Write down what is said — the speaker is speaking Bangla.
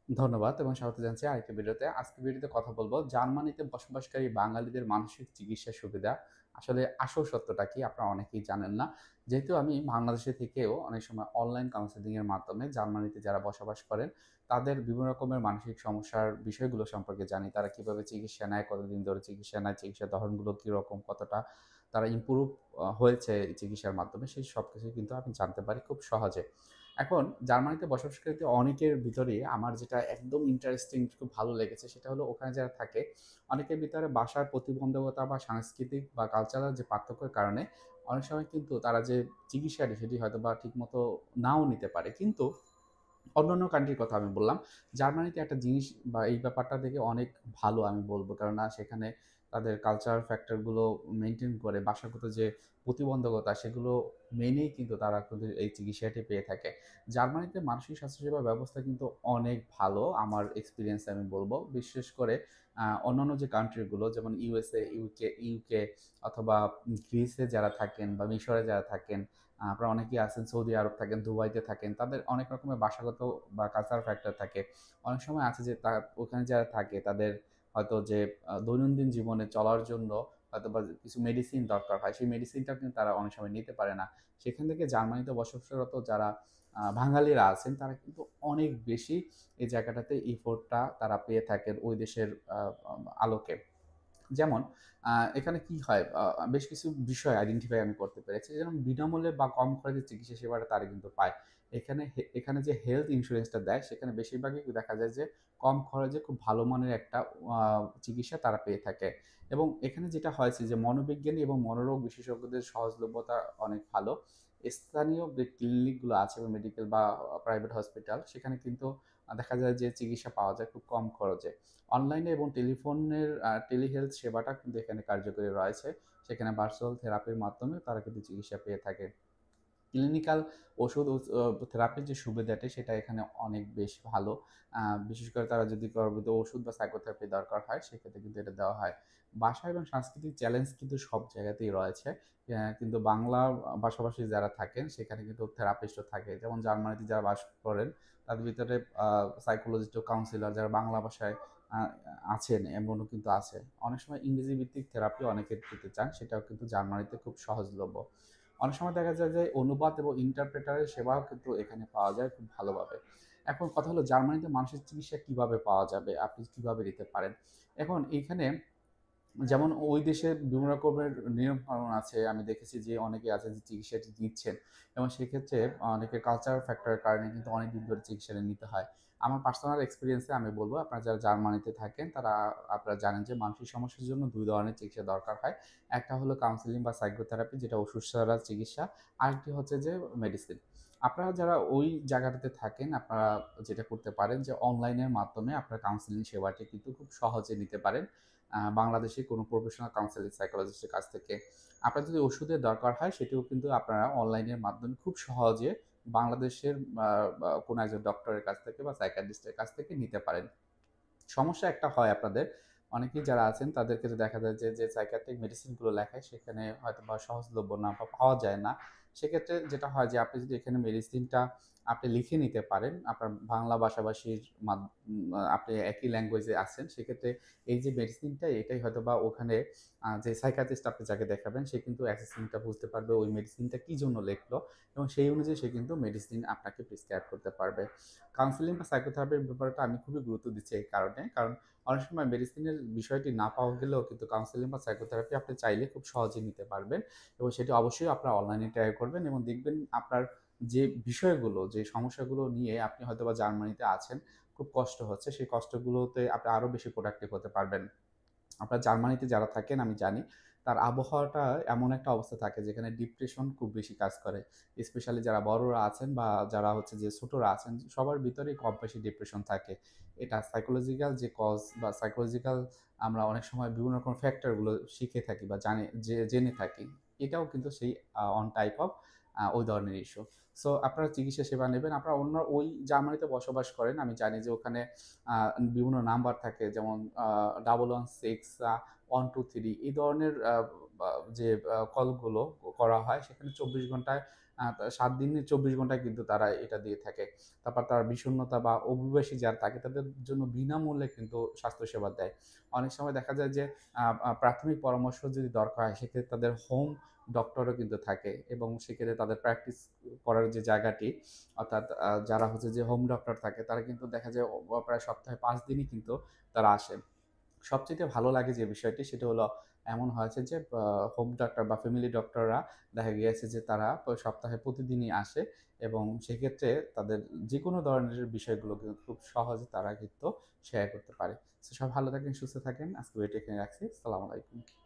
ধন্যবাদ এবং স্বাগত জানাচ্ছি আরেকটা ভিডিওতে। আজকের ভিডিওতে কথা বলবো জার্মানিতে বসবাসকারী বাঙালিদের মানসিক চিকিৎসা সুবিধা। আসলে আসল সত্যটা কি আপনারা অনেকেই জানেন না। যেহেতু আমি বাংলাদেশে থেকেও অনেক সময় অনলাইন কাউন্সেলিং এর মাধ্যমে জার্মানিতে যারা বসবাস করেন, তাদের বিভিন্ন রকমের মানসিক সমস্যার বিষয়গুলো সম্পর্কে জানি। তারা কিভাবে চিকিৎসা নেয়, কতদিন ধরে চিকিৎসা নেয়, চিকিৎসার ধরনগুলো কিরকম, কতটা তারা ইমপ্রুভ হয়েছে এই চিকিৎসার মাধ্যমে, সেই সবকিছুই কিন্তু আমি জানতে পারি খুব সহজে। এখন জার্মানিতে বসবাসকারীতে অনেকের ভিতরেই আমার যেটা একদম ইন্টারেস্টিং খুব ভালো লেগেছে সেটা হলো ওখানে যারা থাকে অনেকের ভিতরে ভাষার প্রতিবন্ধকতা বা সাংস্কৃতিক বা কালচারাল যে পার্থক্যের কারণে অনেক সময় কিন্তু তারা যে চিকিৎসাটি সেটি হয়তো বা ঠিকমতো নাও নিতে পারে। কিন্তু অন্যান্য কান্ট্রির কথা আমি বললাম। জার্মানিতে একটা জিনিস বা এই ব্যাপারটা থেকে অনেক ভালো আমি বলব। কেননা সেখানে তাদের কালচারাল ফ্যাক্টর গুলো মেইনটেইন করে ভাষাগত যে প্রতিবন্ধকতা সেগুলো মেনেই কিন্তু তারা কিন্তু এই চিকিৎসাটি পেয়ে থাকে। জার্মানিতে মানসিক স্বাস্থ্যসেবা ব্যবস্থা কিন্তু অনেক ভালো আমার এক্সপেরিয়েন্সে আমি বলব। বিশেষ করে অন্যান্য যে কান্ট্রি গুলো যেমন ইউএসএ, ইউকে অথবা গ্রিসে যারা থাকেন বা মিশরে যারা থাকেন, আপনারা অনেকেই আছেন সৌদি আরব থাকেন, দুবাইতে থাকেন। তাদের অনেক রকমের ভাষাগত বা কালচারাল ফ্যাক্টর থাকে। অনেক সময় আছে যে ওখানে যারা থাকে তাদের হয়তো যে দৈনন্দিন জীবনে চলার জন্য হয়তোবা কিছু মেডিসিন দরকার হয়। সেই মেডিসিনটাও কিন্তু তারা অনেক সময় নিতে পারে না। সেখান থেকে জার্মানিতে বসবাসরত যারা বাঙালিরা আছেন তারা কিন্তু অনেক বেশি এই জায়গাটাতে এফোর্টটা তারা পেয়ে থাকেন ওই দেশের আলোকে। যেমন এখানে কি হয় বেশ কিছু বিষয় আইডেন্টিফাই আমি করতে পেরেছি। যেমন বিনামূল্যে বা কম খরচে চিকিৎসা সেবাটা তারা কিন্তু পায়। এখানে যে হেলথ ইন্সুরেন্সটা দেয় সেখানে বেশিরভাগই দেখা যায় যে কম খরচে খুব ভালো মানের একটা আ চিকিৎসা তারা পেয়ে থাকে। এবং এখানে যেটা হয়েছে যে মনোবিজ্ঞানী এবং মনোরোগ বিশেষজ্ঞদের সহজলভ্যতা অনেক ভালো। স্থানীয় যে ক্লিনিকগুলো আছে বা মেডিকেল বা প্রাইভেট হসপিটাল সেখানে কিন্তু দেখা যায় যে চিকিৎসা পাওয়া যায় খুব কম খরচে। অনলাইনে এবং টেলিফোনের টেলিহেলথ সেবাটা কিন্তু এখানে কার্যকরী রয়েছে। সেখানে ভার্চুয়াল থেরাপির মাধ্যমে তারা কিন্তু চিকিৎসা পেয়ে থাকে। ক্লিনিক্যাল ওষুধ থেরাপির যে সুবিধাটি সেটা এখানে অনেক বেশ ভালো। আ বিশেষ করে তারা যদি গর্ভবতী ওষুধ বা সাইকোথেরাপি দরকার হয় সেক্ষেত্রে কিন্তু এটা দেওয়া হয়। ভাষা এবং সাংস্কৃতিক চ্যালেঞ্জ কিন্তু সব জায়গাতেই রয়েছে। কিন্তু বাংলা ভাষাভাষী যারা থাকেন সেখানে কিন্তু থেরাপিস্টও থাকে। যেমন জার্মানিতে যারা বাস করেন তাদের ভিতরে আ সাইকোলজিস্ট ও কাউন্সিলর যারা বাংলা ভাষায় আ আছেন এমনও কিন্তু আছে। অনেক সময় ইংরেজি ভিত্তিক থেরাপিও অনেকে পেতে চান সেটাও কিন্তু জার্মানিতে খুব সহজলভ্য। অনেক সময় দেখা যায় যে অনুবাদ এবং ইন্টারপ্রেটারের সেবাও কিন্তু এখানে পাওয়া যায় খুব ভালোভাবে। এখন কথা হলো জার্মানিতে মানসিক চিকিৎসা কিভাবে পাওয়া যাবে? আপনি কিভাবে নিতে পারেন? এখন এইখানে যেমন ওই দেশে বিভিন্ন রকমের নিয়ম-কানুন আছে। আমি দেখেছি যে অনেকে আছে যে চিকিৎসাটি নিচ্ছেন এবং সেক্ষেত্রে অনেকের কালচারাল ফ্যাক্টর এর কারণে কিন্তু অনেকদিন ধরে চিকিৎসাটা নিতে হয়। আমার পার্সোনাল এক্সপেরিয়েন্স এ আমি বলব আপনারা যারা জার্মানিতে থাকেন তারা আপনারা জানেন যে মানসিক সমস্যার জন্য ২ ধরনের চিকিৎসা দরকার হয়। একটা হলো কাউন্সেলিং বা সাইকোথেরাপি যেটা ওষুধ ছাড়া চিকিৎসা। আরেকটি হচ্ছে যে মেডিসিন। আপনারা যারা ওই জায়গাটাতে থাকেন আপনারা যেটা করতে পারেন যে অনলাইনের মাধ্যমে আপনার কাউন্সেলিং সেবাটি কিন্তু খুব সহজে নিতে পারেন। বাংলাদেশে কোনো প্রফেশনাল কাউন্সেলিং সাইকোলজিস্টের কাছ থেকে। আপনার যদি ওষুধের দরকার হয় সেটিও কিন্তু আপনারা অনলাইনের মাধ্যমে খুব সহজে বাংলাদেশের আ বা কোনো একজন ডক্টরের কাছ থেকে বা সাইকিয়াট্রিস্টের কাছ থেকে নিতে পারেন। সমস্যা একটা হয় আপনাদের। অনেকেই যারা আছেন তাদের ক্ষেত্রে দেখা যায় যে সাইকিয়াট্রিক মেডিসিন গুলো লেখায় সেখানে হয়তোবা সহজলভ্য না বা পাওয়া যায় না। সেক্ষেত্রে যেটা হয় যে আপনি যদি এখানে মেডিসিনটা আপনি লিখে নিতে পারেন, আপনার বাংলা ভাষাভাষীর আপনি একই ল্যাঙ্গুয়েজে আছেন, সেক্ষেত্রে এই যে মেডিসিনটা এটাই হয়তোবা ওখানে যে সাইকিয়াট্রিস্ট আপনি যাকে দেখাবেন সে কিন্তু অ্যাসেসমেন্টটা বুঝতে পারবে ওই মেডিসিনটা কি জন্য লেখলো এবং সেই অনুযায়ী সে কিন্তু মেডিসিন আপনাকে প্রেসক্রাইব করতে পারবে। কাউন্সেলিং বা সাইকোথেরাপির ব্যাপারটা আমি খুবই গুরুত্ব দিচ্ছি এই কারণে। কারণ অনেক সময় মেডিসিনের বিষয়টি না পাওয়া গেলেও কিন্তু কাউন্সেলিং বা সাইকোথেরাপি আপনি চাইলে খুব সহজেই নিতে পারবেন এবং সেটি অবশ্যই আপনারা অনলাইনে ট্রাই করবেন এবং দেখবেন আপনার যে বিষয়গুলো, যে সমস্যাগুলো নিয়ে আপনি হয়তোবা জার্মানিতে আছেন, খুব কষ্ট হচ্ছে, সেই কষ্টগুলোতে আপনি আরো বেশি প্রোডাক্টিভ হতে পারবেন। আপনার জার্মানিতে যারা থাকেন আমি জানি, তার আবহাওয়াটা এমন একটা অবস্থা থাকে যেখানে ডিপ্রেশন খুব বেশি কাজ করে। স্পেশালি যারা বড়রা আছেন বা যারা হচ্ছে যে ছোটরা আছেন, সবার ভিতরেই কম বেশি ডিপ্রেশন থাকে। এটা সাইকোলজিক্যাল যে কজ বা সাইকোলজিক্যাল আমরা অনেক সময় বিভিন্ন রকম ফ্যাক্টর গুলো শিখে থাকি বা জেনে থাকি। এটাও কিন্তু সেই অন টাইপ অফ ওই ধরনের ইস্যু। সো আপনারা চিকিৎসা সেবা নেবেন। আপনারা অন্য ওই জার্মানিতে বসবাস করেন। আমি জানি যে ওখানে আ বিভিন্ন নাম্বার থাকে যেমন 116 123 এই ধরনের বা যে কলগুলো করা হয় সেখানে ২৪ ঘন্টায় 7 দিনে 24 ঘন্টায় কিন্তু তারা এটা দিয়ে থাকে। তারপর তার বিষণ্ণতা বা অভিবাসী যারা থাকে তাদের জন্য বিনামূল্যে কিন্তু স্বাস্থ্যসেবা দেয়। অনেক সময় দেখা যায় যে আ আ প্রাথমিক পরামর্শ যদি দরকার হয় সেক্ষেত্রে তাদের হোম ডক্টরও কিন্তু থাকে এবং সেক্ষেত্রে তাদের প্র্যাকটিস করার যে জায়গাটি অর্থাৎ যারা হচ্ছে যে হোম ডক্টর থাকে তারা কিন্তু দেখা যায় প্রায় সপ্তাহে ৫ দিনই কিন্তু তারা আসে। সবচাইতে ভালো লাগে যে বিষয়টি সেটা হলো এমন হয়েছে যে হোম ডক্টর বা ফ্যামিলি ডক্টররা দেখা গিয়েছে যে তারা সপ্তাহে প্রতিদিনই আসে এবং সেক্ষেত্রে তাদের যেকোনো ধরনের বিষয়গুলো কিন্তু খুব সহজে তারা কিন্তু শেয়ার করতে পারে। সো সবাই ভালো থাকেন, সুস্থ থাকেন। আজকে ভিডিওটি এখানে রাখছি। আসসালামু আলাইকুম।